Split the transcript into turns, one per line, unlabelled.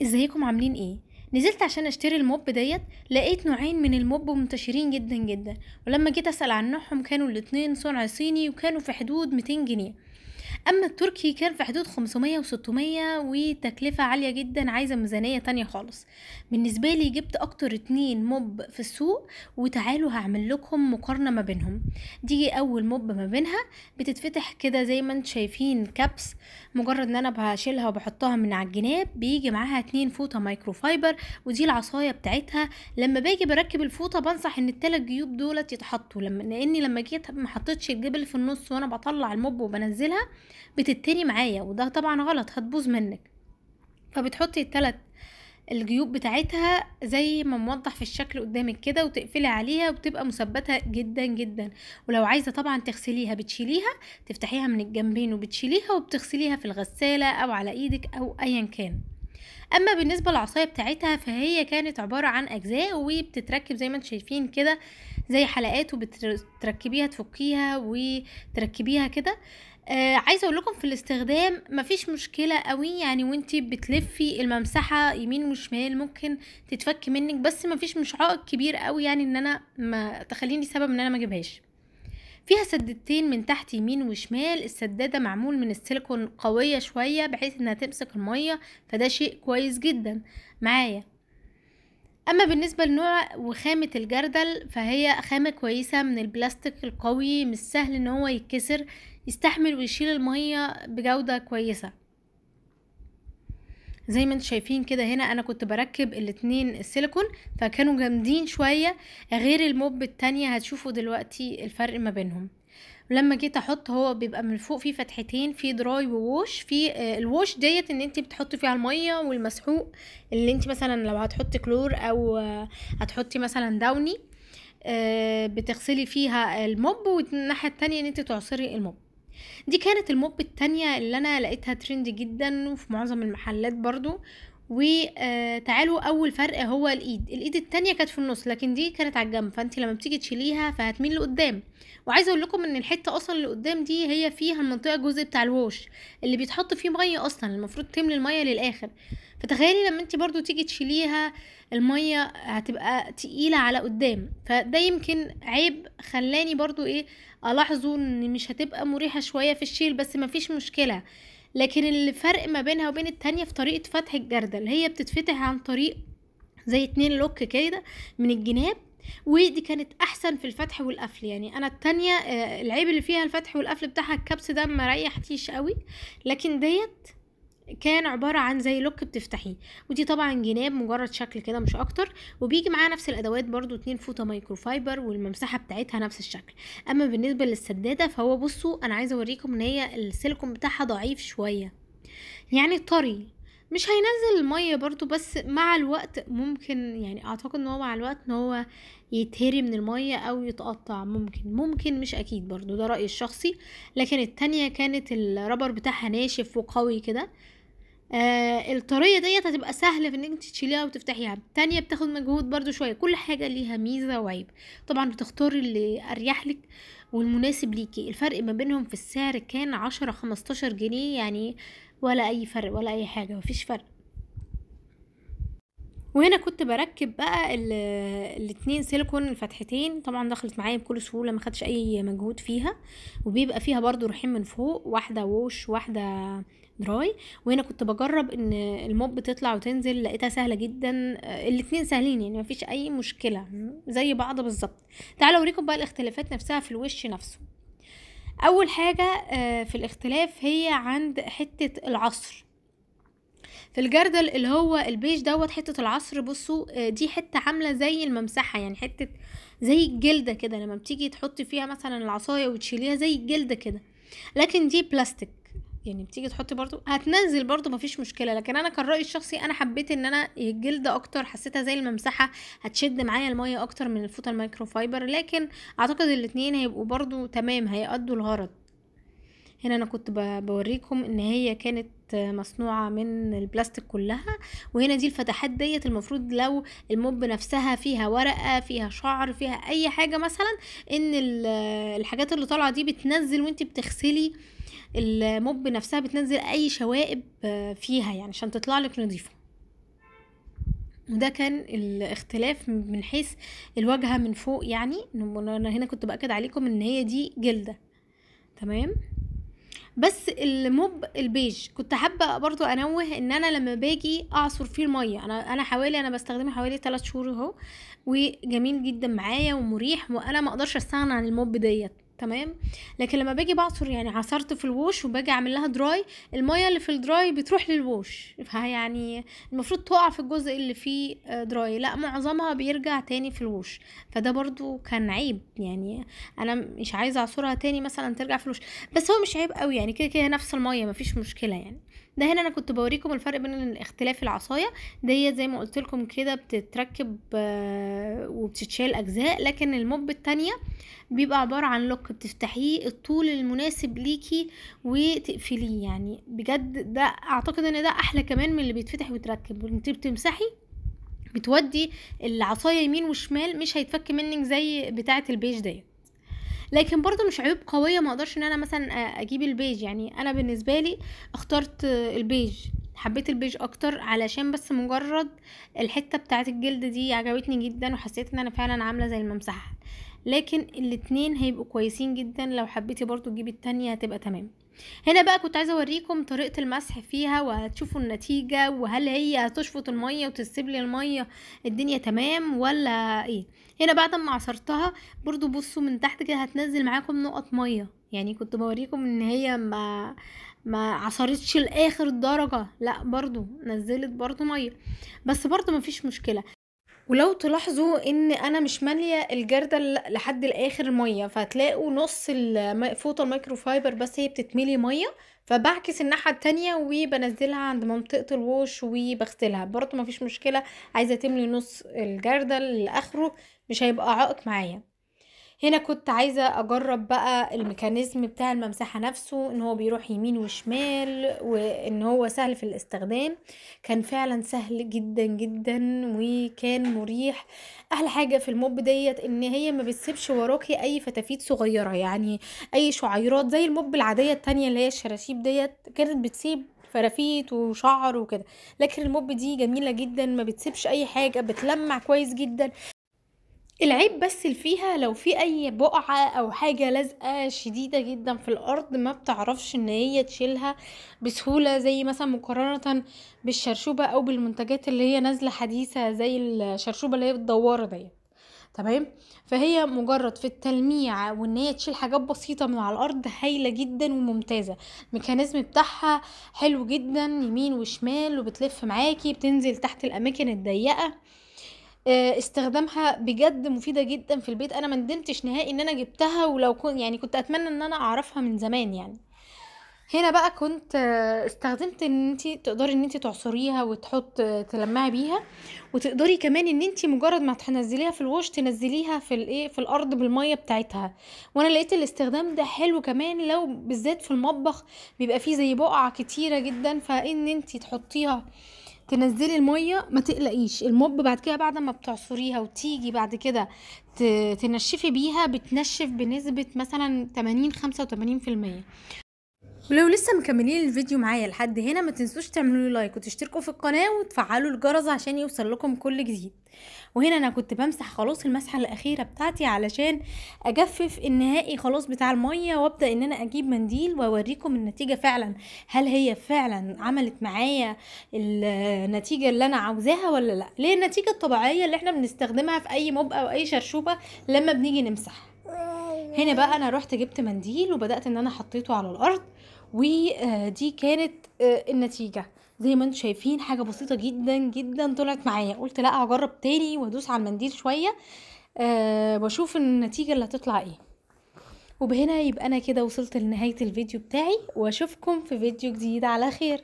ازيكم عاملين ايه؟ نزلت عشان اشتري الموب ديت. لقيت نوعين من الموب منتشرين جدا جدا، ولما جيت اسأل عن نوعهم كانوا الاتنين صنع صيني وكانوا في حدود 200 جنيه. اما التركي كان في حدود 500 و600 وتكلفة عالية جدا، عايزة ميزانية تانية خالص. بالنسبة لي جبت اكتر اتنين موب في السوق، وتعالوا هعمل لكم مقارنة ما بينهم. دي اول موب ما بينها، بتتفتح كده زي ما انتم شايفين كبس. مجرد ان انا بشيلها وبحطها من على الجناب بيجي معاها 2 فوطة مايكرو فايبر، ودي العصاية بتاعتها. لما باجي بركب الفوطة بنصح ان التلات جيوب دولت يتحطوا، لاني لما جيت ما حطيتش الجبل في النص وانا بطلع الموب وبنزلها بتتني معايا، وده طبعا غلط، هتبوظ منك. فبتحطي الجيوب بتاعتها زي ما موضح في الشكل قدامك كده، وتقفلي عليها وبتبقى مثبته جدا جدا. ولو عايزه طبعا تغسليها بتشيليها، تفتحيها من الجنبين وبتشيليها وبتغسليها في الغساله او على ايدك او ايا كان. اما بالنسبه للعصايه بتاعتها فهي كانت عباره عن اجزاء وبتتركب زي ما انتم شايفين كده، زي حلقات، وبتركبيها تفكيها وتركبيها كده. عايزه اقول لكم في الاستخدام مفيش مشكله قوي، يعني وانتي بتلفي الممسحه يمين وشمال ممكن تتفك منك، بس مفيش عائق كبير قوي يعني ان انا ما تخليني سبب ان انا ما اجيبهاش. فيها سدادتين من تحت يمين وشمال، السدادة معمول من السيليكون قوية شوية بحيث انها تمسك المية، فده شيء كويس جدا معايا. اما بالنسبة لنوع وخامة الجردل فهي خامة كويسة من البلاستيك القوي، مش سهل ان هو يتكسر، يستحمل ويشيل المية بجودة كويسة. زي ما انتم شايفين كده، هنا انا كنت بركب الاتنين السيليكون فكانوا جامدين شوية، غير الموب التانية هتشوفوا دلوقتي الفرق ما بينهم. ولما جيت احط، هو بيبقى من فوق فيه فتحتين، في دراي ووش. في الوش ديت ان انت بتحطي فيها الميه والمسحوق، اللي انت مثلا لو هتحطي كلور او هتحطي مثلا داوني، بتغسلي فيها الموب، والناحيه التانية ان انت تعصري الموب. دي كانت الموب التانية اللي انا لقيتها ترند جدا وفي معظم المحلات برضو. وتعالوا اول فرق هو الايد التانية كانت في النص، لكن دي كانت على الجنب، فانت لما بتيجي تشيليها فهتميل لقدام. وعايزه اقول لكم ان الحته اصلا اللي قدام دي هي فيها المنطقه الجزء بتاع الوش اللي بيتحط فيه ميه، اصلا المفروض تملي الميه للاخر. فتخيلي لما انت برضو تيجي تشيليها، الميه هتبقى تقيله على قدام، فده يمكن عيب خلاني برضو ايه الاحظه ان مش هتبقى مريحه شويه في الشيل، بس مفيش مشكله. لكن الفرق ما بينها وبين التانية في طريقة فتح الجردل، هي بتتفتح عن طريق زي 2 لوك كده من الجناب، ودي كانت احسن في الفتح والقفل. يعني انا التانية العيب اللي فيها الفتح والقفل بتاعها الكبس ده ما ريحتيش قوي، لكن ديت كان عبارة عن زي لوك بتفتحيه. ودي طبعا جناب مجرد شكل كده مش اكتر، وبيجي معاه نفس الادوات برضو 2 فوطة مايكرو فايبر، والممسحة بتاعتها نفس الشكل. اما بالنسبة للسدادة فهو بصوا، انا عايزة اوريكم ان هي السيليكون بتاعها ضعيف شوية، يعني طري، مش هينزل المية برضو، بس مع الوقت ممكن، يعني اعتقد ان هو مع الوقت ان هو يتهري من المية او يتقطع، ممكن مش اكيد برضو، ده رأيي الشخصي. لكن التانية كانت الرابر بتاعها ناشف وقوي كده. الطرية ديت هتبقى سهلة في انك انت تشيليها وتفتحيها، التانية بتاخد مجهود برضو شوية. كل حاجة ليها ميزة وعيب، طبعا بتختاري اللي اريح لك والمناسب ليكي. الفرق ما بينهم في السعر كان 10 15 جنيه، يعني ولا اي فرق ولا اي حاجة، مفيش فرق. وهنا كنت بركب بقى الاتنين سيليكون الفتحتين، طبعا دخلت معايا بكل سهولة، ما خدش اي مجهود فيها. وبيبقى فيها برضو روحين من فوق، واحدة ووش واحدة دراي. وهنا كنت بجرب ان الموب تطلع وتنزل، لقيتها سهلة جدا. الاتنين سهلين يعني مفيش اي مشكلة، زي بعض بالظبط. تعالوا اوريكم بقى الاختلافات نفسها في الوش نفسه. اول حاجة في الاختلاف هي عند حتة العصر في الجردل اللي هو البيج دوت، حتة العصر. بصوا دي حتة عاملة زي الممسحة، يعني حتة زي الجلدة كده، لما بتيجي تحطي فيها مثلا العصاية وتشيليها زي الجلدة كده. لكن دي بلاستيك، يعني بتيجي تحطي برضو هتنزل برضو مفيش مشكلة. لكن انا كان رأيي الشخصي انا حبيت ان انا الجلدة اكتر، حسيتها زي الممسحة، هتشد معايا المية اكتر من الفوطة الميكرو فايبر. لكن اعتقد الاتنين هيبقوا برضو تمام، هيأدوا الغرض. هنا انا كنت بوريكم ان هي كانت مصنوعة من البلاستيك كلها. وهنا دي الفتحات ديت، المفروض لو الموب نفسها فيها ورقة، فيها شعر، فيها اي حاجة مثلا، ان الحاجات اللي طالعة دي بتنزل وانت بتغسلي الموب نفسها، بتنزل اي شوائب فيها يعني عشان تطلع لك نظيفة. وده كان الاختلاف من حيث الواجهة من فوق، يعني انا هنا كنت باكد عليكم ان هي دي جلدة. تمام. بس الموب البيج كنت حابه برضو انوه ان انا لما باجي اعصر فيه الميه، انا حوالي انا بستخدمه حوالي 3 شهور اهو، وجميل جدا معايا ومريح، وانا ما اقدرش استغنى عن الموب ديت. تمام. لكن لما باجي بعصر، يعني عصرت في الووش وباجي اعمل لها دراي، الميه اللي في الدراي بتروح للووش، يعني المفروض تقع في الجزء اللي فيه دراي، لا معظمها بيرجع تاني في الووش. فده برضو كان عيب، يعني انا مش عايزه اعصرها تاني مثلا ترجع في الوش. بس هو مش عيب قوي، يعني كده كده نفس الميه مفيش مشكله يعني. ده هنا انا كنت بوريكم الفرق بين اختلاف العصايه ديت، زي ما قلت لكم كده بتتركب وبتتشال اجزاء، لكن الموب التانية بيبقى عبارة عن لوك بتفتحيه الطول المناسب ليكي وتقفليه. يعني بجد ده اعتقد ان ده احلى كمان من اللي بيتفتح ويتركب، وانت بتمسحي بتودي العصايه يمين وشمال، مش هيتفك منك زي بتاعه البيج ديت. لكن برضو مش عيوب قوية، ما اقدرش ان انا مثلا اجيب البيج. يعني انا بالنسبة لي اخترت البيج، حبيت البيج اكتر علشان بس مجرد الحتة بتاعة الجلد دي عجبتني جدا، وحسيت ان انا فعلا عاملة زي الممسحة. لكن الاتنين هيبقوا كويسين جدا، لو حبيتي برضو تجيبي التانية هتبقى تمام. هنا بقى كنت عايزة اوريكم طريقة المسح فيها وهتشوفوا النتيجة، وهل هي هتشفط المية وتسيب لي المية الدنيا تمام ولا ايه. هنا بعد ما عصرتها برضو بصوا من تحت كده هتنزل معاكم نقط مية، يعني كنت بوريكم ان هي ما عصرتش لاخر درجة، لا برضو نزلت برضو مية، بس برضو مفيش مشكلة. ولو تلاحظوا ان انا مش ماليه الجردل لحد الاخر ميه، فهتلاقوا نص فوطه الميكروفايبر بس هي بتتملي ميه، فبعكس الناحيه التانية وبنزلها عند منطقه الووش وبغسلها برضو مفيش مشكله. عايزه تملي نص الجردل لاخره مش هيبقى عائق معايا. هنا كنت عايزة اجرب بقى الميكانيزم بتاع الممسحة نفسه، ان هو بيروح يمين وشمال، وان هو سهل في الاستخدام. كان فعلا سهل جدا جدا وكان مريح. احلى حاجة في الموب ديت ان هي ما بتسيبش وراكي اي فتافيت صغيرة، يعني اي شعيرات زي الموب العادية التانية اللي هي الشراشيب ديت كانت بتسيب فرافيت وشعر وكده. لكن الموب دي جميلة جدا، ما بتسيبش اي حاجة، بتلمع كويس جدا. العيب بس اللي فيها لو في اي بقعة او حاجة لازقة شديدة جدا في الارض ما بتعرفش ان هي تشيلها بسهولة، زي مثلا مقارنة بالشرشوبة او بالمنتجات اللي هي نازلة حديثة زي الشرشوبة اللي هي بالدوارة دي. تمام. فهي مجرد في التلميع وان هي تشيل حاجات بسيطة من على الارض هايلة جدا وممتازة. الميكانيزم بتاعها حلو جدا، يمين وشمال، وبتلف معاكي بتنزل تحت الاماكن الضيقة. استخدامها بجد مفيدة جدا في البيت، انا ما ندمتش نهائي ان انا جبتها، ولو كنت يعني كنت اتمنى ان انا اعرفها من زمان يعني. هنا بقى كنت استخدمت ان انتي تقدري ان انتي تعصريها وتحط تلمعي بيها، وتقدري كمان ان انتي مجرد ما تنزليها في الوش تنزليها في الايه في الارض بالميه بتاعتها. وانا لقيت الاستخدام ده حلو كمان، لو بالذات في المطبخ بيبقى فيه زي بقع كتيره جدا، فان انتي تحطيها تنزلي الميه ما تقلقيش، الموب بعد كده بعد ما بتعصريها وتيجي بعد كده تنشفي بيها بتنشف بنسبه مثلا 80 85%. ولو لسه مكملين الفيديو معايا لحد هنا ما تنسوش تعملوا لي لايك وتشتركوا في القناة وتفعلوا الجرس عشان يوصل لكم كل جديد. وهنا انا كنت بمسح خلاص المسحة الاخيرة بتاعتي علشان اجفف النهائي خلاص بتاع المية، وابدأ ان انا اجيب منديل واوريكم النتيجة فعلا، هل هي فعلا عملت معايا النتيجة اللي انا عاوزاها ولا لا. ليه النتيجة الطبيعية اللي احنا بنستخدمها في اي موب او اي شرشوبة لما بنيجي نمسح. هنا بقى انا رحت جبت منديل وبدأت ان انا حطيته على الارض، ودي كانت النتيجة زي ما انتم شايفين، حاجة بسيطة جدا جدا طلعت معايا. قلت لا هجرب تاني وادوس على المنديل شوية واشوف النتيجة اللي هتطلع ايه. وبهنا يبقى انا كده وصلت لنهاية الفيديو بتاعي، واشوفكم في فيديو جديد على خير.